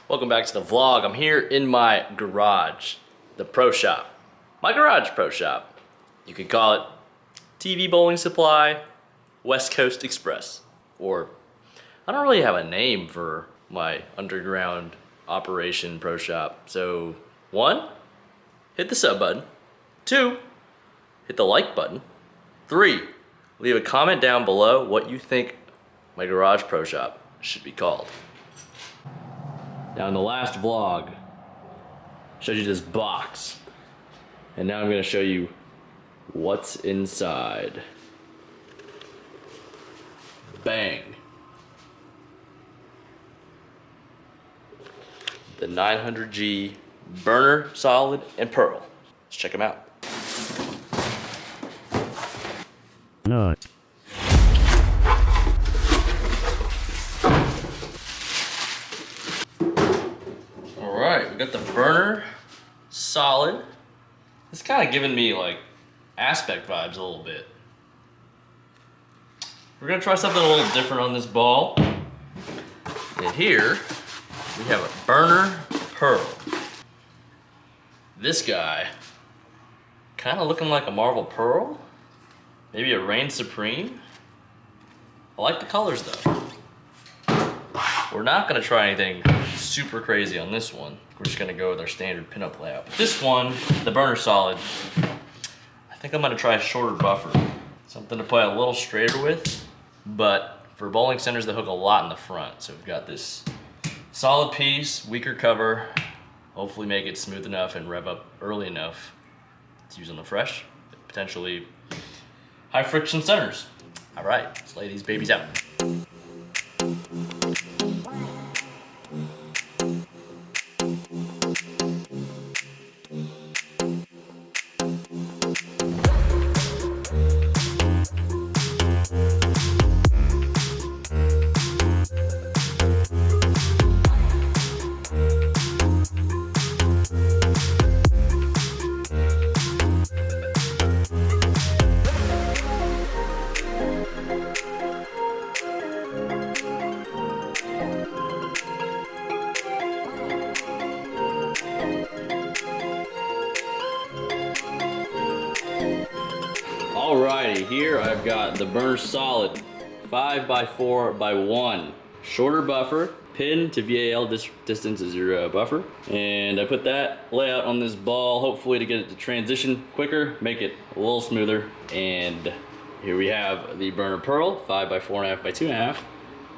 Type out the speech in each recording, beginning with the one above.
Welcome back to the vlog. I'm here in my garage, the pro shop. My garage pro shop. You could call it TV Bowling Supply, West Coast Express, or I don't really have a name for my underground operation pro shop. So 1, hit the sub button. 2, hit the like button. 3, leave a comment down below what you think my garage pro shop should be called. Now in the last vlog, I showed you this box, and now I'm gonna show you what's inside. Bang. The 900G burner, solid, and pearl. Let's check them out. No. Alright, we got the burner, solid. It's kind of giving me like aspect vibes a little bit. We're gonna try something a little different on this ball. And here, we have a burner pearl. This guy, kind of looking like a Marvel Pearl. Maybe a Reign Supreme. I like the colors though. We're not gonna try anything super crazy on this one. We're just gonna go with our standard pinup layout. But this one, the burner solid, I think I'm gonna try a shorter buffer. Something to play a little straighter with, but for bowling centers that hook a lot in the front. So we've got this solid piece, weaker cover, hopefully make it smooth enough and rev up early enough to use on the fresh, potentially high friction centers. All right, let's lay these babies out. Alrighty, here I've got the burner solid 5x4x1 shorter buffer, pin to VAL distance is your buffer, and I put that layout on this ball hopefully to get it to transition quicker, make it a little smoother. And here we have the burner pearl 5x4.5x2.5.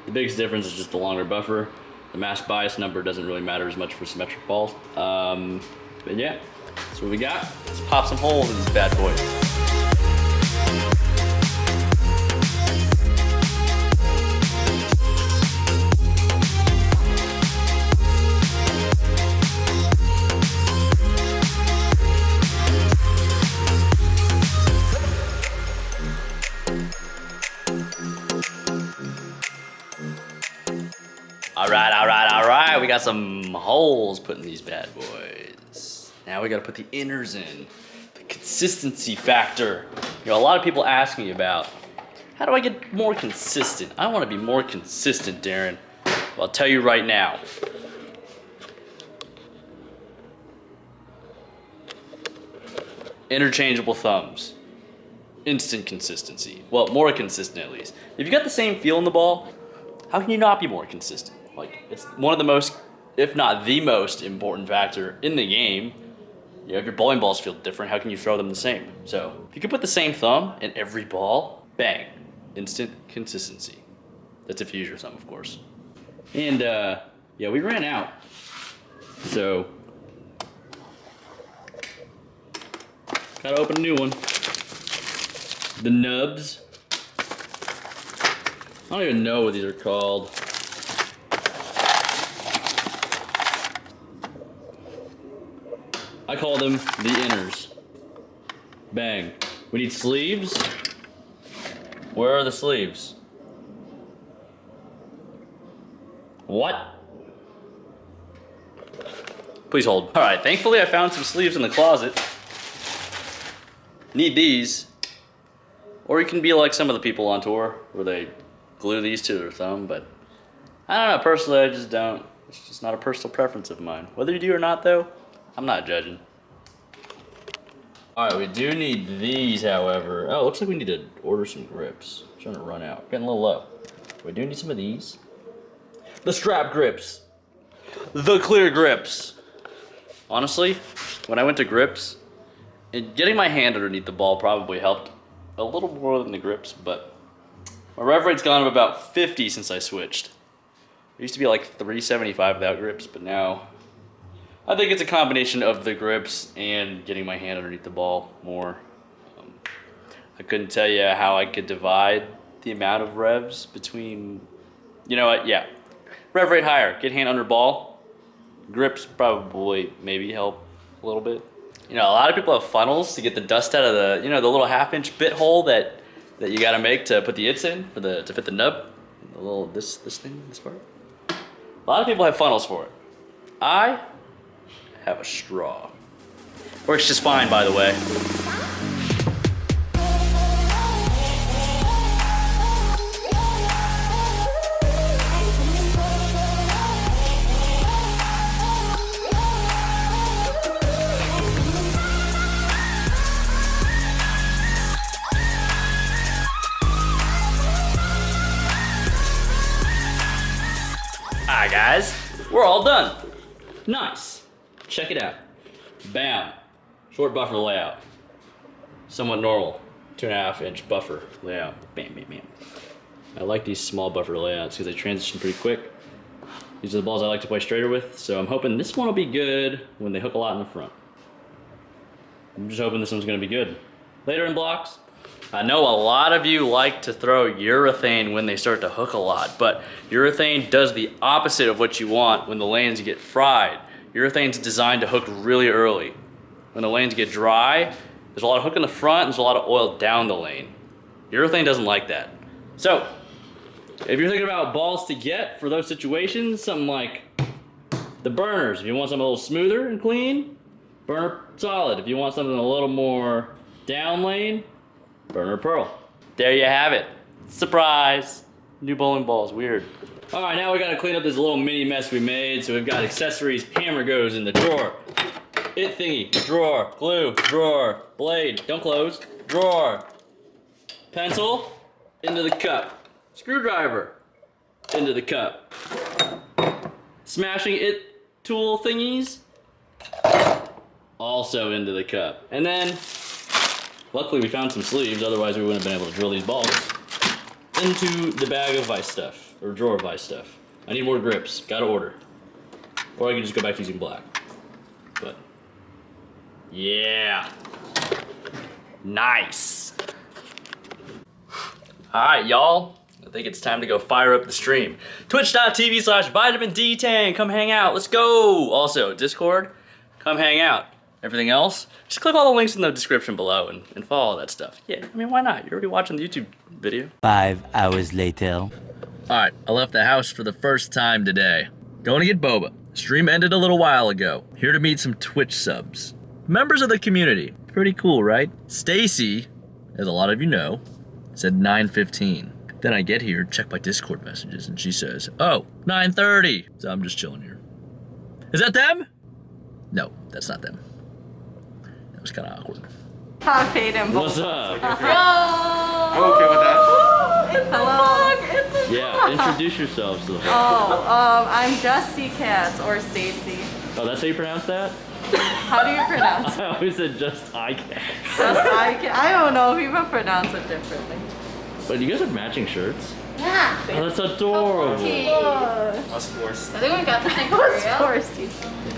The biggest difference is just the longer buffer. The mass bias number doesn't really matter as much for symmetric balls. But yeah, that's what we got. Let's pop some holes in these bad boys. All right, we got some holes put in these bad boys. Now we gotta put the inners in. The consistency factor. You know, a lot of people ask me about, how do I get more consistent? I wanna be more consistent, Darren. Well, I'll tell you right now. Interchangeable thumbs. Instant consistency. Well, more consistent at least. If you got the same feel in the ball, how can you not be more consistent? Like, it's one of the most, if not the most important factor in the game. You know, if your bowling balls feel different, how can you throw them the same? So, if you can put the same thumb in every ball, bang, instant consistency. That's if you use your thumb, of course. And, yeah, we ran out. So, gotta open a new one. The nubs. I don't even know what these are called. I call them the inners. Bang. We need sleeves. Where are the sleeves? What? Please hold. All right, thankfully I found some sleeves in the closet. Need these. Or you can be like some of the people on tour where they glue these to their thumb, but I don't know, personally I just don't It's just not a personal preference of mine. Whether you do or not, though, I'm not judging. All right, we do need these, however. Oh, looks like we need to order some grips. I'm trying to run out. Getting a little low. We do need some of these. The strap grips. The clear grips. Honestly, when I went to grips, getting my hand underneath the ball probably helped a little more than the grips, but my rev rate's gone up about 50 since I switched. It used to be like 375 without grips, but now I think it's a combination of the grips and getting my hand underneath the ball more. I couldn't tell you how I could divide the amount of revs between, you know what, yeah. Rev rate higher, get hand under ball. Grips probably maybe help a little bit. You know, a lot of people have funnels to get the dust out of the, you know, the little 1/2-inch bit hole that you gotta make to put the its in, to fit the nub. The little, this thing, this part. A lot of people have funnels for it. I have a straw. Works just fine, by the way. Alright guys, we're all done. Nice. Check it out. Bam. Short buffer layout. Somewhat normal. 2.5-inch buffer layout. Bam, bam, bam. I like these small buffer layouts because they transition pretty quick. These are the balls I like to play straighter with, so I'm hoping this one will be good when they hook a lot in the front. I'm just hoping this one's gonna be good. Later in blocks, I know a lot of you like to throw urethane when they start to hook a lot, but urethane does the opposite of what you want when the lanes get fried. Urethane's designed to hook really early. When the lanes get dry, there's a lot of hook in the front, and there's a lot of oil down the lane. Urethane doesn't like that. So, if you're thinking about balls to get for those situations, something like the burners. If you want something a little smoother and clean, burner solid. If you want something a little more down lane, burner pearl. There you have it. Surprise! New bowling balls, weird. All right, now we gotta clean up this little mini mess we made. So we've got accessories, hammer goes in the drawer. It thingy, drawer, glue, drawer, blade, don't close, drawer. Pencil, into the cup. Screwdriver, into the cup. Smashing it tool thingies, also into the cup. And then, luckily we found some sleeves, otherwise we wouldn't have been able to drill these balls. Into the bag of vice stuff, or drawer of vice stuff. I need more grips, gotta order. Or I can just go back to using black. But, yeah. Nice. All right, y'all. I think it's time to go fire up the stream. Twitch.tv/VitaminD Tang. Come hang out. Let's go. Also, Discord, come hang out. Everything else, just click all the links in the description below and follow all that stuff. Yeah, I mean, why not? You're already watching the YouTube video. 5 hours later. All right, I left the house for the first time today. Going to get boba. Stream ended a little while ago. Here to meet some Twitch subs. Members of the community. Pretty cool, right? Stacy, as a lot of you know, said 9:15. Then I get here, check my Discord messages, and she says, oh, 9:30. So I'm just chilling here. Is that them? No, that's not them. That was kind of awkward. What's up? I'm okay with that. Hello. Yeah, introduce yourselves to the whole. I'm Justy Cats or Stacy. Oh, that's how you pronounce that? How do you pronounce it? I always said just I can. I don't know. People pronounce it differently. But you guys have matching shirts? Yeah. Oh, that's adorable. Us forced. I think we got this in What's Korea. Horsey?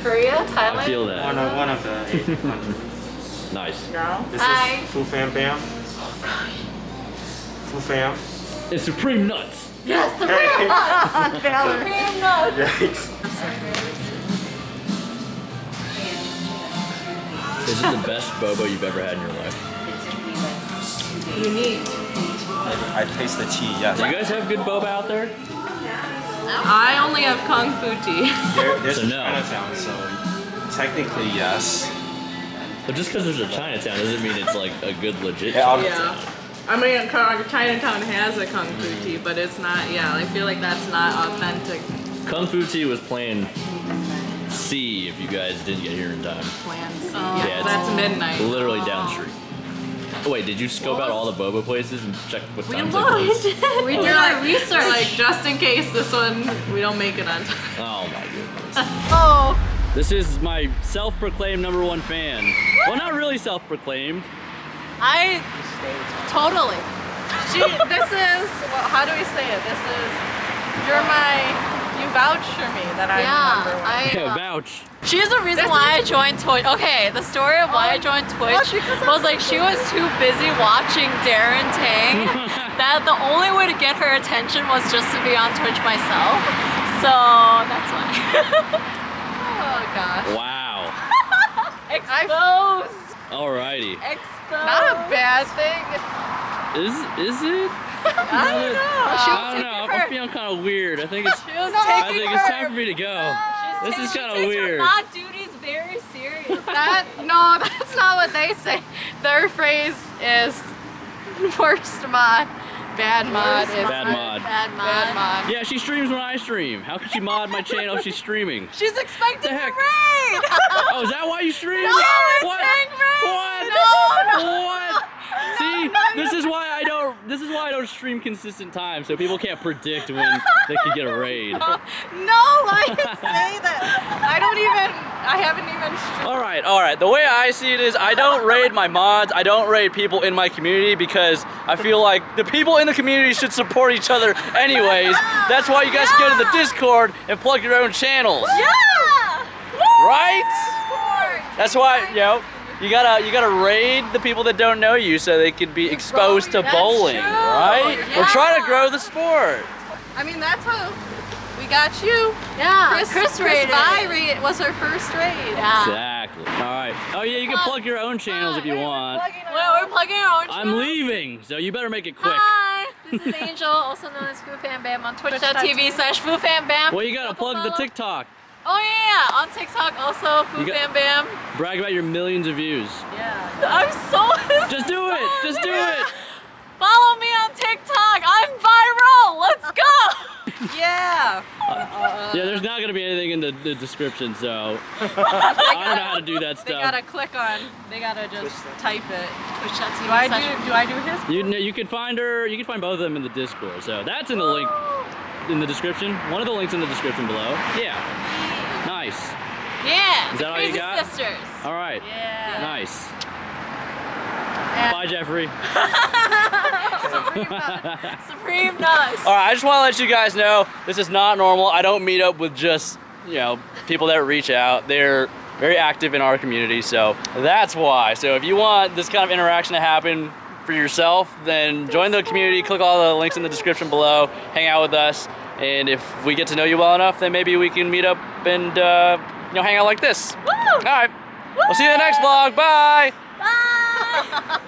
Korea, I Thailand. feel that. One of the 800. Nice. No. This Hi. is Fu Fam Bam. Fu Fam. It's Supreme Nuts. Yes, the Hey. Valor. Supreme nuts. Yikes. Is it the best boba you've ever had in your life? Unique. I taste the tea, yes. Do you guys have good boba out there? I only have Kung Fu tea. There's So a no. Chinatown, so technically yes. But just because there's a Chinatown doesn't mean it's like a good legit Yeah, I'll- Chinatown. I mean, Chinatown has a Kung Fu tea, but it's not, I feel like that's not authentic Kung Fu Tea was playing C if you guys didn't get here in time. Plans. Yeah, it's that's midnight. Literally down the street. Oh, wait, did you scope out all the boba places and check what We times they looked. close? We did our research. Like, just in case this one, we don't make it on time. Oh my goodness. Oh. This is my self-proclaimed #1 fan. Well, not really self-proclaimed. Totally. This is, well, how do we say it? This is, you vouch for me that I'm number one. Yeah, vouch. She's the reason why I joined Twitch. Okay, the story of why I joined Twitch was like she was too busy watching Darren Tang that the only way to get her attention was just to be on Twitch myself. So that's why. Oh gosh. Wow. Exposed. Alrighty. Exposed. Not a bad thing. Is it? I don't know. I don't know. I'm feeling kind of weird. I think it's. She was I taking think it's time for me to go. This is kind of Her weird. mod duties very serious. No, that's not what they say. Their phrase is worst mod. Bad mod is Bad mod. Bad mod. Bad mod. Yeah, she streams when I stream. How could she mod my channel if she's streaming? She's expecting The the heck? raid. Oh, is that why you stream? No, it's What? Tang raid. What? What? See, this is why I don't stream consistent time, so people can't predict when they could get a raid. No, I didn't say that. I haven't even. All right. The way I see it is I don't raid my mods. I don't raid people in my community because I feel like the people in the community should support each other anyways. That's why you guys go to the Discord and plug your own channels. Yeah. Right? That's why, you gotta raid the people that don't know you so they can be exposed to bowling, right? We're trying to grow the sport. I mean, that's how we got you. Yeah. Chris raided. Vi was our first raid. Yeah. Exactly. All right. Oh yeah, you can plug your own channels if you want. We're plugging our own I'm leaving, so you better make it quick. Hi, this is Angel, also known as FooFanBam on twitch.tv/FooFanBam. Well, you gotta plug the TikTok. Oh yeah, on TikTok also, FooFanBam. Brag about your millions of views. I'm so Just do it. Just do it. Follow me on TikTok. I'm viral. Let's go. Yeah. Yeah, there's not gonna be anything in the description, so I don't know how to do that They stuff. gotta click on. They gotta just type it. Twitch.tv. Do I do his? You can find her. You can find both of them in the Discord. So that's in the link in the description. One of the links in the description below. Yeah. Nice. Yeah. Is the that all you Crazy got? Sisters. All right. Yeah. Nice. Bye, Jeffrey. Supreme Nuts. All right, I just want to let you guys know this is not normal. I don't meet up with just, people that reach out. They're very active in our community, so that's why. So if you want this kind of interaction to happen for yourself, then join the community, click all the links in the description below, hang out with us, and if we get to know you well enough, then maybe we can meet up and hang out like this. Woo! All right, we'll see you in the next vlog. Bye. Bye.